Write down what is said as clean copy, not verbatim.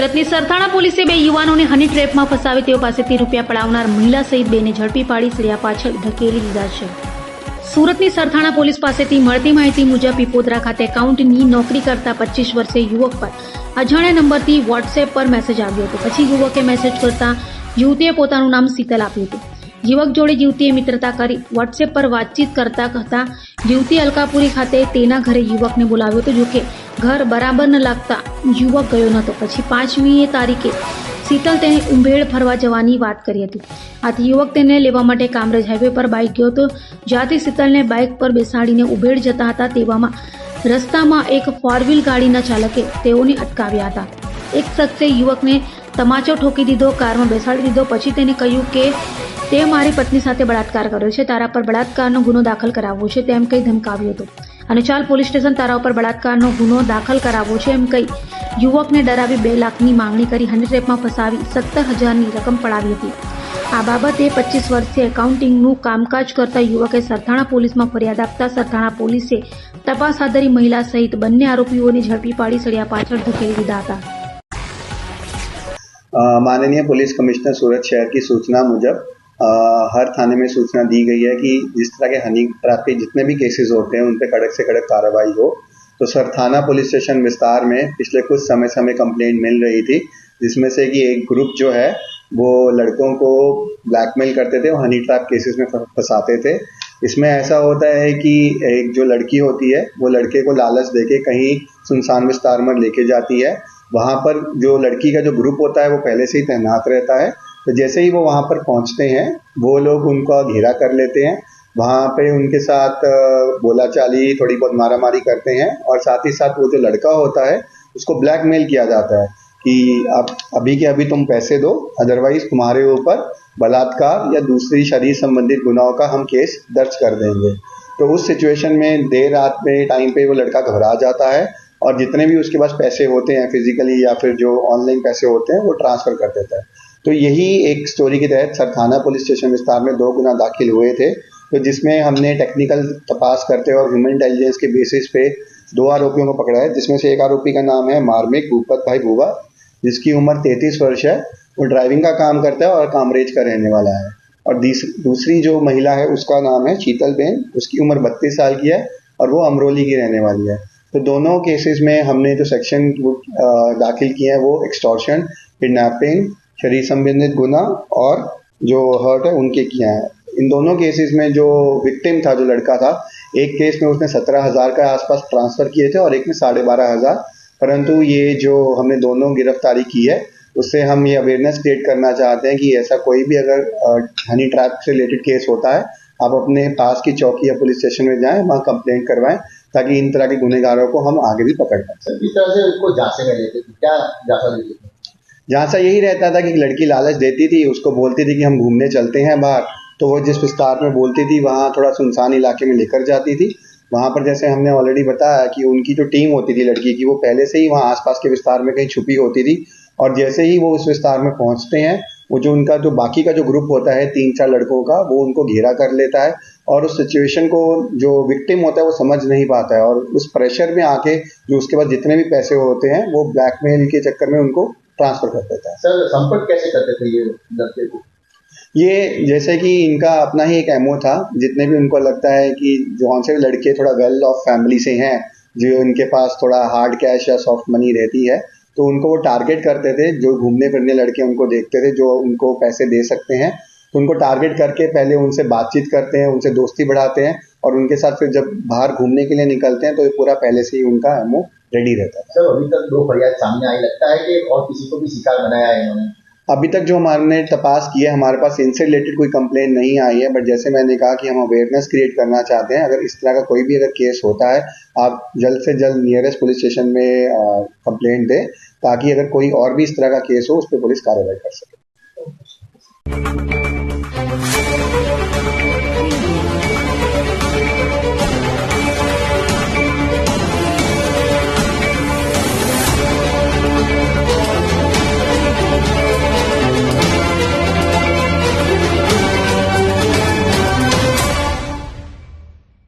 સુરતની સરથાણા પોલીસે બે યુવાનોને હની ટ્રેપમાં ફસાવી તેઓ પાસેથી રૂપિયા પડાવનાર મહિલા સહિત બેને ઝડપી પાડી સળિયા પાછળ ધકેલી દીધા છે। સુરતની સરથાણા પોલીસ પાસેથી મળતી માહિતી મુજબ પીપોદરા ખાતે એકાઉન્ટની નોકરી કરતા 25 વર્ષીય યુવક પર અજાણ્યા નંબરથી વોટ્સએપ પર મેસેજ આવ્યો હતો। પછી યુવકે મેસેજ કરતા યુવતીએ પોતાનું નામ શીતલ આપ્યું હતું। યુવક જોડે યુવતીએ મિત્રતા કરી વોટ્સએપ પર વાતચીત કરતા હતા। યુવતી અલકાપુરી ખાતે તેના ઘરે યુવકને બોલાવ્યો હતો। જોકે ઘર બરાબર ન લાગતા યુવક ગયો નહોતો। પછી 5મી તારીખે શીતલ તેને ઉંભેડ ફરવા જવાની વાત કરી હતી। આથી યુવક તેને લેવા માટે કામરેજ હાઈવે પર બાઇક ગયો હતો, જ્યાંથી શીતલને બાઇક પર બેસાડીને ઉંભેડ જતા હતા। તેવામાં રસ્તામાં એક 4 વ્હીલ ગાડીના ચાલકે તેઓને અટકાવ્યા હતા। એક શખ્સે યુવકને તમાચો ઠોકી દીધો, કારમાં બેસાડી દીધો। પછી તેને કહ્યું કે તે મારી પત્ની સાથે બળાત્કાર કર્યો છે, તારા પર બળાત્કારનો ગુનો દાખલ કરાવવો છે તેમ કહી ધમકાવ્યો હતો। અને ચાલ પોલીસ સ્ટેશન, તારા ઉપર બળાત્કારનો ગુનો દાખલ કરાવવો છે એમ કહી યુવકને ડરાવી 2 લાખની માંગણી કરી હની ટ્રેપમાં ફસાવી 17,000ની રકમ પડાવી હતી। આ બાબતે 25 વર્ષીય એકાઉન્ટિંગનું કામકાજ કરતા યુવકે સરથાણા પોલીસમાં ફરિયાદ આપતા સરથાણા પોલીસે તપાસ હાથ ધરી મહિલા સહિત બંને આરોપીઓને ઝડપી પાડી સળિયા પાછળ ધકેલી દીધા હતા। माननीय पुलिस कमिश्नर सूरत शहर की सूचना मुजब हर थाने में सूचना दी गई है कि जिस तरह के हनी ट्रैप के जितने भी केसेस होते हैं उन पे कड़क से कड़क कार्रवाई हो। तो सरथाना पुलिस स्टेशन विस्तार में पिछले कुछ समय से हमें कंप्लेंट मिल रही थी, जिसमें से कि एक ग्रुप जो है वो लड़कों को ब्लैकमेल करते थे और हनी ट्रैप केसेस में फंसाते थे। इसमें ऐसा होता है कि एक जो लड़की होती है वो लड़के को लालच देके कहीं सुनसान विस्तार में लेके जाती है। वहाँ पर जो लड़की का जो ग्रुप होता है वो पहले से ही तैनात रहता है। तो जैसे ही वो वहाँ पर पहुँचते हैं वो लोग उनका घेरा कर लेते हैं। वहाँ पे उनके साथ बोलाचाली, थोड़ी बहुत मारामारी करते हैं और साथ ही साथ वो जो लड़का होता है उसको ब्लैकमेल किया जाता है कि आप अभी के अभी तुम पैसे दो, अदरवाइज तुम्हारे ऊपर बलात्कार या दूसरी शरीर संबंधित गुनाहों का हम केस दर्ज कर देंगे। तो उस सिचुएशन में देर रात में टाइम पे वो लड़का घबरा जाता है और जितने भी उसके पास पैसे होते हैं फिजिकली या फिर जो ऑनलाइन पैसे होते हैं वो ट्रांसफर कर देता है। तो यही एक स्टोरी के तहत सरथाना पुलिस स्टेशन विस्तार में 2 गुना दाखिल हुए थे, तो जिसमें हमने टेक्निकल तपास करते और ह्यूमन इंटेलिजेंस के बेसिस पे 2 आरोपियों को पकड़ा है, जिसमें से एक आरोपी का नाम है मार्मिक भूपत भाई भूवा, जिसकी उम्र 33 वर्ष है। वो ड्राइविंग का काम करता है और कामरेज का रहने वाला है। और दूसरी जो महिला है उसका नाम है शीतल बेन, उसकी उम्र 32 साल की है और वो अमरोली की रहने वाली है। तो दोनों केसेस में हमने जो सेक्शन दाखिल किए हैं वो एक्सटॉर्शन, किडनैपिंग, शरीर संबंधित गुना और जो हर्ट है उनके किए हैं। इन दोनों केसेस में जो विक्टिम था, जो लड़का था, एक केस में उसने 17,000 का आसपास ट्रांसफर किए थे और एक में 12,500। परंतु ये जो हमने दोनों गिरफ्तारी की है उससे हम ये अवेयरनेस क्रिएट करना चाहते हैं कि ऐसा कोई भी अगर हनी ट्रैप से रिलेटेड केस होता है, आप अपने पास की चौकी या पुलिस स्टेशन में जाएं, वहाँ कंप्लेंट करवाएं, ताकि इन तरह के गुनहगारों को हम आगे भी पकड़ पाएं। किस तरह से उसको जांचने में लेते थे, क्या जांचा देते थे? जांचा यही रहता था कि लड़की लालच देती थी, उसको बोलती थी कि हम घूमने चलते हैं बाहर, तो वो जिस विस्तार में बोलती थी वहाँ थोड़ा सुनसान इलाके में लेकर जाती थी। वहाँ पर जैसे हमने ऑलरेडी बताया कि उनकी जो टीम होती थी लड़की की, वो पहले से ही वहाँ आसपास के विस्तार में कहीं छुपी होती थी और जैसे ही वो उस विस्तार में पहुँचते हैं, वो जो उनका जो बाकी का जो ग्रुप होता है 3-4 लड़कों का, वो उनको घेरा कर लेता है और उस सिचुएशन को जो विक्टिम होता है वो समझ नहीं पाता है और उस प्रेशर में आके जो उसके पास जितने भी पैसे होते हैं वो ब्लैकमेल के चक्कर में उनको ट्रांसफर कर देता है। सर संपर्क कैसे करते थे ये लड़के को? ये जैसे कि इनका अपना ही एक एमओ था, जितने भी उनको लगता है कि जौन से भी लड़के थोड़ा वेल ऑफ फैमिली से हैं, जो इनके पास थोड़ा हार्ड कैश या सॉफ्ट मनी रहती है, तो उनको वो टारगेट करते थे। जो घूमने फिरने लड़के उनको देखते थे, जो उनको पैसे दे सकते हैं, तो उनको टारगेट करके पहले उनसे बातचीत करते हैं, उनसे दोस्ती बढ़ाते हैं और उनके साथ फिर जब बाहर घूमने के लिए निकलते हैं तो ये पूरा पहले से ही उनका एमओ रेडी रहता है। सर अभी तक 2 फरियाद सामने आई, लगता है कि और किसी को भी शिकार बनाया है इन्होंने? अभी तक जो हमने तपास की है, हमारे पास इनसे रिलेटेड कोई कंप्लेंट नहीं आई है, बट जैसे मैंने कहा कि हम अवेयरनेस क्रिएट करना चाहते हैं। अगर इस तरह का कोई भी अगर केस होता है, आप जल्द से जल्द नियरेस्ट पुलिस स्टेशन में कंप्लेंट दें, ताकि अगर कोई और भी इस तरह का केस हो उस पर पुलिस कार्रवाई कर सके।